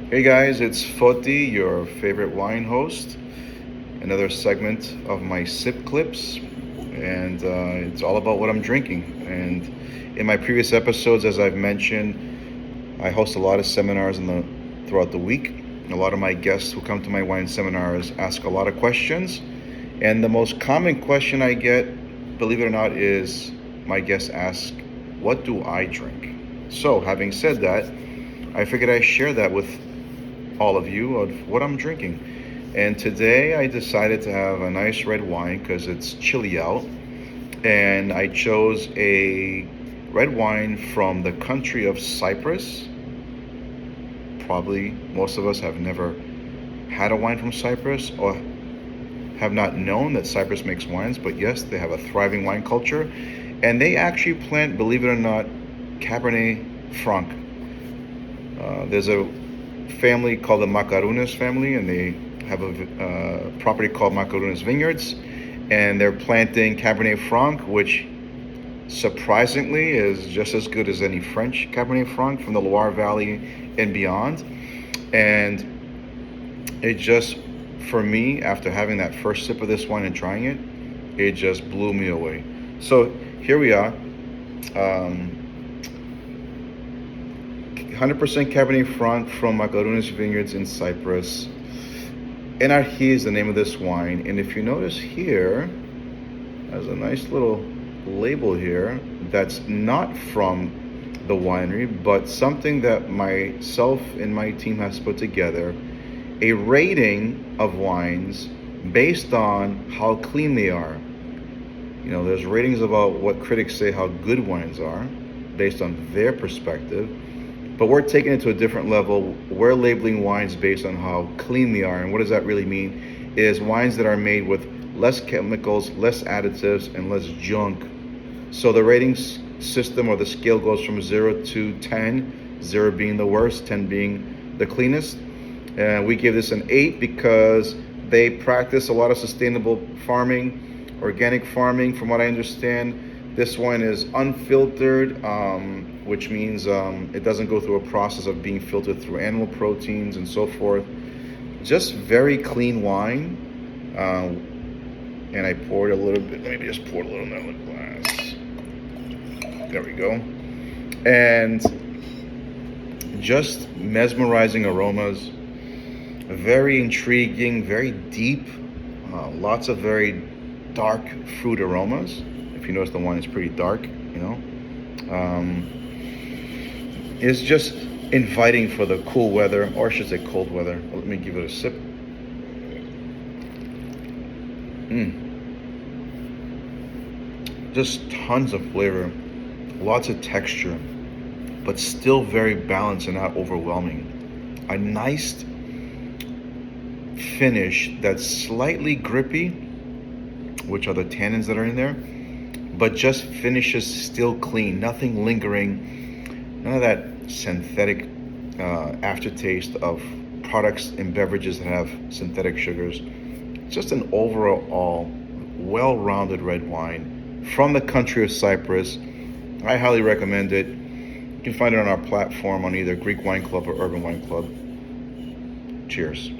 Hey guys, it's Foti, your favorite wine host. Another segment of my sip clips, and it's all about what I'm drinking. And in my previous episodes, as I've mentioned, I host a lot of seminars throughout the week. A lot of my guests who come to my wine seminars ask a lot of questions, and the most common question I get, believe it or not, is my guests ask, "What do I drink?" So, having said that, I figured I'd share that with all of you of what I'm drinking. And today I decided to have a nice red wine because it's chilly out. And I chose a red wine from the country of Cyprus. Probably most of us have never had a wine from Cyprus or have not known that Cyprus makes wines, but yes, they have a thriving wine culture. And they actually plant, believe it or not, Cabernet Franc. There's a family called the Makarounas family, and they have a property called Makarounas Vineyards, and they're planting Cabernet Franc, which surprisingly is just as good as any French Cabernet Franc from the Loire Valley and beyond. And it just, for me, after having that first sip of this wine and trying it, it just blew me away. So here we are. 100% Cabernet Franc from Makarounas Vineyards in Cyprus. Enarchi is the name of this wine. And if you notice here, there's a nice little label here that's not from the winery, but something that myself and my team has put together, a rating of wines based on how clean they are. You know, there's ratings about what critics say how good wines are based on their perspective. But we're taking it to a different level. We're labeling wines based on how clean they are. And what does that really mean? Is wines that are made with less chemicals, less additives, and less junk. So the ratings system or the scale goes from 0 to 10, 0 being the worst, 10 being the cleanest. And we give this an 8 because they practice a lot of sustainable farming, organic farming, from what I understand. This one is unfiltered, which means it doesn't go through a process of being filtered through animal proteins and so forth. Just very clean wine. And I poured a little bit, maybe just poured a little in the glass. There we go. And just mesmerizing aromas. Very intriguing, very deep. Lots of very dark fruit aromas. If you notice, the wine is pretty dark, you know. It's just inviting for the cool weather, or I should say cold weather. Let me give it a sip. Just tons of flavor, lots of texture, but still very balanced and not overwhelming. A nice finish that's slightly grippy, which are the tannins that are in there, but just finishes still clean, nothing lingering, none of that synthetic aftertaste of products and beverages that have synthetic sugars. Just an overall well-rounded red wine from the country of Cyprus. I highly recommend it. You can find it on our platform on either Greek Wine Club or Urban Wine Club. Cheers.